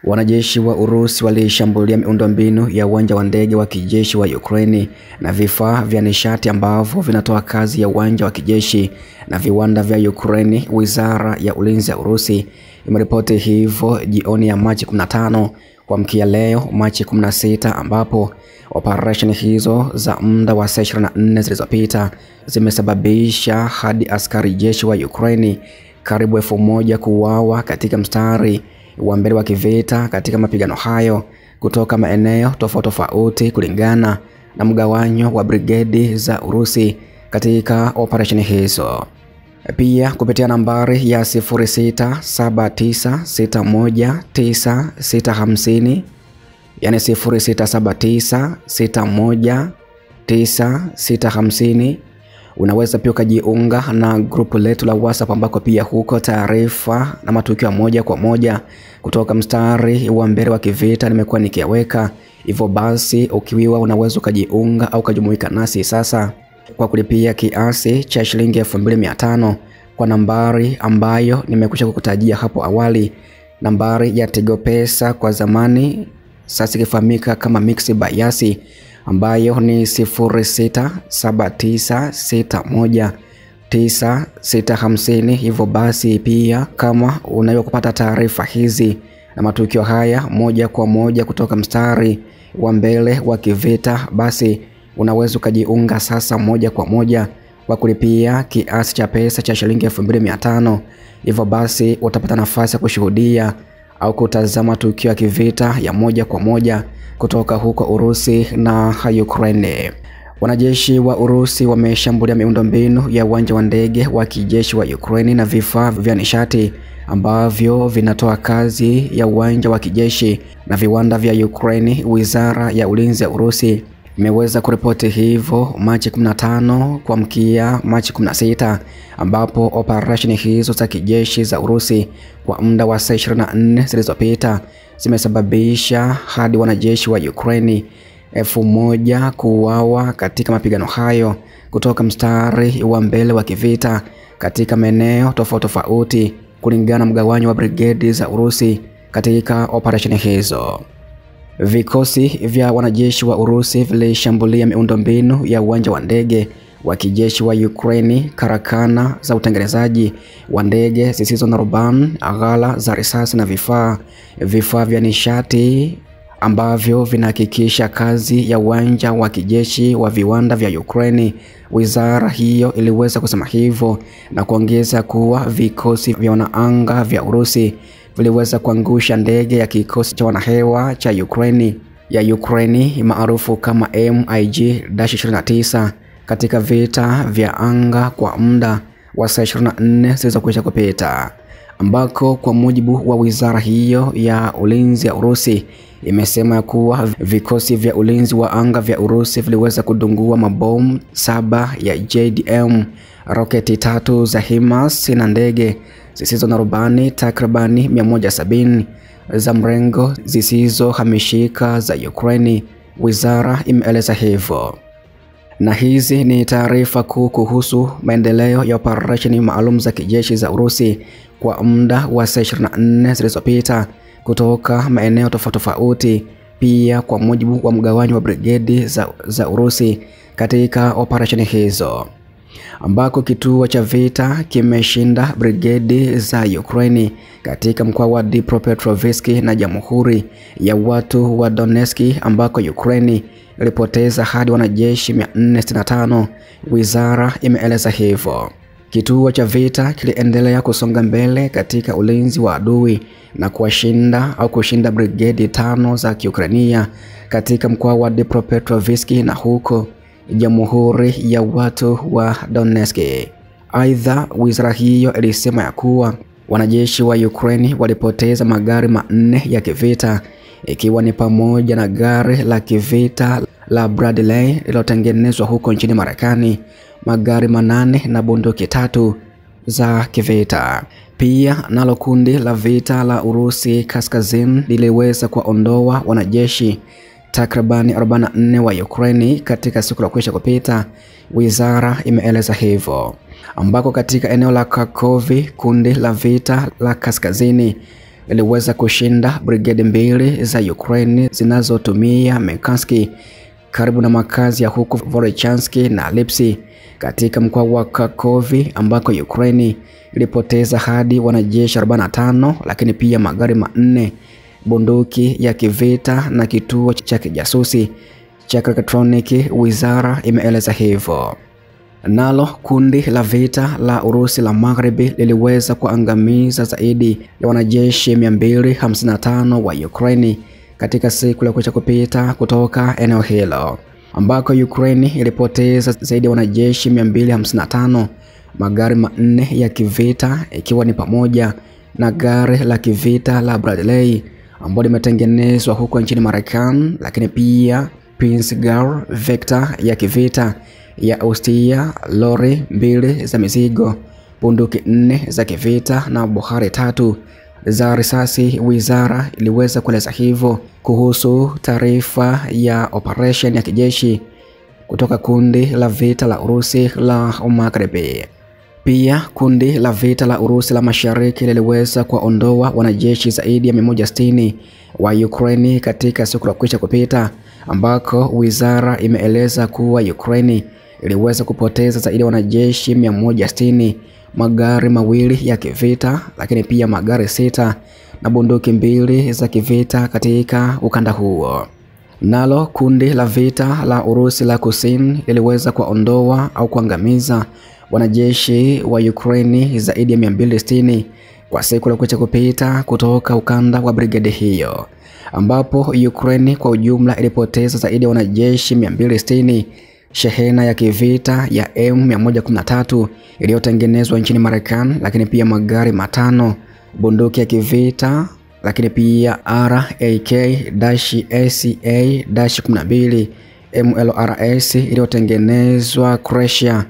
Wanajeshi wa Urusi walishambulia miundombinu ya uwanja wa ndege wa kijeshi wa Ukraine na vifaa vya nishati ambavyo vinatoa kazi ya uwanja wa kijeshi na viwanda vya Ukraine. Wizara ya Ulinzi ya Urusi imeripoti hivyo jioni ya Machi 15 kuamkia leo Machi 16, ambapo operesheni hizo za muda wa saa 24 zilizopita zimesababisha hadi askari jeshi wa Ukraine karibu 1000 kuuawa katika mstari wa mbele wa kivita katika mapigano hayo kutoka maeneo tofauti kulingana na mgawanyo wa brigedi za Urusi katika operesheni hizo. Pia kupitia nambari ya 0679619650, yani 0679619650, unaweza pia kujiunga na grupu letu la WhatsApp ambako pia huko taarifa na matukio moja kwa moja kutoka mstari wa mbele wa kivita nimekuwa nikiweka. Hivyo basi ukiwiwa unaweza kujiunga au kujumuika nasi sasa kwa kulipia kiasi cha shilingi 2500 kwa nambari ambayo nimekwisha kukutajia hapo awali, nambari ya Tigo Pesa kwa zamani sasa ikifahamika kama Mixx by Yasi, ambayo ni 0679619650. Hivyo basi pia kama unaweza kupata taarifa hizi na matukio haya moja kwa moja kutoka mstari wa mbele wa kivita, basi unaweza kujiunga sasa moja kwa moja kwa kulipia kiasi cha pesa cha shilingi 2500. Hivyo basi utapata nafasi ya kushuhudia au kutazama tukio ya kivita ya moja kwa moja kutoka huko Urusi na Ukraine. Wanajeshi wa Urusi wameshambulia miundombinu ya uwanja wa ndege wa kijeshi wa Ukraine na vifaa vya nishati ambavyo vinatoa kazi ya uwanja wa kijeshi na viwanda vya Ukraine. Wizara ya Ulinzi ya Urusi imeweza kuripoti hivyo Machi 15 kuamkia Machi 16, ambapo operesheni hizo za kijeshi za Urusi kwa muda wa saa 24 zilizopita zimesababisha hadi wanajeshi wa Ukraine 1000 kuuawa katika mapigano hayo kutoka mstari wa mbele wa kivita katika maeneo tofauti kulingana na mgawanyo wa brigedi za Urusi katika operesheni hizo. Vikosi vya wanajeshi wa Urusi vilishambulia miundombinu ya uwanja wa ndege wa kijeshi wa Ukraine, karakana za utengenezaji wa ndege zisizo na rubani, ghala za risasi na vifaa vya nishati ambavyo vinahakikisha kazi ya uwanja wa kijeshi wa viwanda vya Ukraine. Wizara hiyo iliweza kusema hivyo na kuongeza kuwa vikosi vya wanaanga vya Urusi viliweza kuangusha ndege ya kikosi cha wanahewa cha Ukraine maarufu kama MiG-29 katika vita vya anga kwa muda wa saa 24 zilizokwisha kupita, ambako kwa mujibu wa wizara hiyo ya ulinzi ya Urusi imesema kuwa vikosi vya ulinzi wa anga vya Urusi viliweza kudungua mabomu 7 ya JDM, roketi 3 za HIMARS na ndege zisizo na rubani takribani 170 za mrengo zisizohamishika za Ukraine, wizara imeeleza hivyo. Na hizi ni taarifa kuu kuhusu maendeleo ya operesheni maalum za kijeshi za Urusi kwa muda wa saa 24 zilizopita kutoka maeneo tofauti, pia kwa mujibu wa mgawanyo wa brigedi za Urusi katika operesheni hizo, ambako kituo cha vita kimeshinda brigedi za Ukraine katika mkoa wa Dnipropetrovsk na Jamhuri ya Watu wa Donetsk, ambako Ukraine ilipoteza hadi wanajeshi 465, wizara imeeleza hivyo. Kituo cha vita kiliendelea kusonga mbele katika ulinzi wa adui na kushinda brigedi 5 za Kiukrainia katika mkoa wa Dnipropetrovsk na huko Jamhuri ya Watu wa Donetsk. Aidha, wizara hiyo ilisema ya kuwa wanajeshi wa Ukraine walipoteza magari 4 ya kivita, ikiwa ni pamoja na gari la kivita la Bradley lilotengenezwa huko nchini Marekani, magari 8 na bunduki 3 za kivita. Pia nalo kundi la vita la Urusi Kaskazini liliweza kuondoa wanajeshi takribani 44 wa Ukraine katika siku la kwisha kupita, wizara imeeleza hivyo. Ambako katika eneo la Kharkov, kundi la vita la kaskazini liliweza kushinda brigade mbili za Ukraine zinazotumia Mekhanski karibu na makazi ya huko Volchansk na Lipsy katika mkoa wa Kharkov, ambako Ukraine ilipoteza hadi wanajeshi 45, lakini pia magari 4, bunduki ya kivita na kituo cha kijasusi cha elektroniki, wizara imeeleza hivyo. Nalo kundi la vita la Urusi la Magharibi liliweza kuangamiza zaidi ya wanajeshi 255 wa Ukraine katika siku la kwisha kupita kutoka eneo hilo, ambako Ukraine ilipoteza zaidi ya wanajeshi 255, magari 4 ya kivita ikiwa ni pamoja na gari la kivita la Bradley ambalo limetengenezwa huko nchini Marekani, lakini pia Pinsigar Vector ya kivita ya Austria, lori 2 za mizigo, bunduki 4 za kivita na bohari 3 za risasi. Wizara iliweza kueleza hivyo kuhusu taarifa ya operation ya kijeshi kutoka kundi la vita la Urusi la Magharibi. Pia kundi la vita la Urusi la Mashariki liliweza kuondoa wanajeshi zaidi ya 160 wa Ukraine katika siku la kwisha kupita, ambako wizara imeeleza kuwa Ukraine iliweza kupoteza zaidi ya wanajeshi 160, magari 2 ya kivita, lakini pia magari 6 na bunduki 2 za kivita katika ukanda huo. Nalo kundi la vita la Urusi la Kusini liliweza kuondoa au kuangamiza wanajeshi wa Ukraine zaidi ya 260 kwa siku la kwisha kupita kutoka ukanda wa brigade hiyo, ambapo Ukraine kwa ujumla ilipoteza zaidi ya wanajeshi 260, shehena ya kivita ya M113 iliyotengenezwa nchini Marekani, lakini pia magari 5, bunduki ya kivita, lakini pia RAK-ACA-12 MLRS iliyotengenezwa Croatia,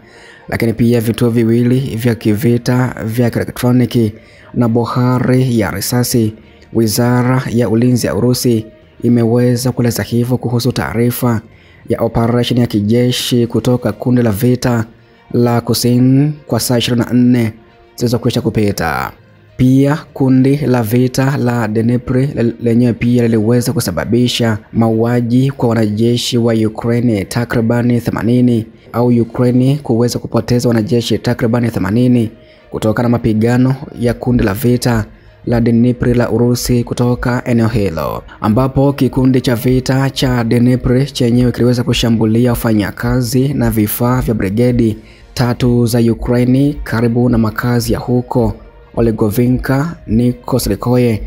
lakini pia vituo 2 vya kivita vya elektroniki na bohari ya risasi. Wizara ya Ulinzi ya Urusi imeweza kueleza hivyo kuhusu taarifa ya operation ya kijeshi kutoka kundi la vita la Kusini kwa saa 24 zilizokwisha kupita. Pia kundi la vita la Dnipro lenyewe pia liliweza kusababisha mauaji kwa wanajeshi wa Ukraine takribani 80, au Ukraine kuweza kupoteza wanajeshi takribani 80 kutokana na mapigano ya kundi la vita la Dnipro la Urusi kutoka eneo hilo, ambapo kikundi cha vita cha Dnipro chenyewe kiliweza kushambulia wafanyakazi na vifaa vya brigedi 3 za Ukraine karibu na makazi ya huko Olegovinka, Nikosilikoye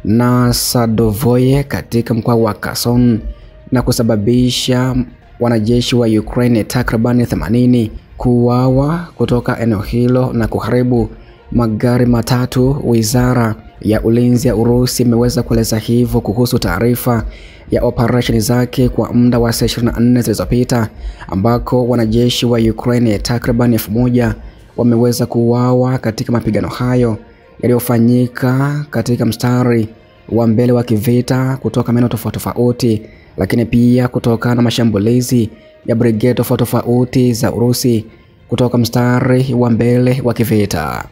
na Sadovoye katika mkoa wa Kherson na kusababisha wanajeshi wa Ukraine takribani 80 kuuawa kutoka eneo hilo na kuharibu magari 3. Wizara ya Ulinzi ya Urusi imeweza kueleza hivyo kuhusu taarifa ya operation zake kwa muda wa saa 24 zilizopita, ambako wanajeshi wa Ukraine takriban 1000 wameweza kuuawa katika mapigano hayo yaliyofanyika katika mstari wa mbele wa kivita kutoka maeneo tofauti, lakini pia kutokana na mashambulizi ya brigade tofauti za Urusi kutoka mstari wa mbele wa kivita.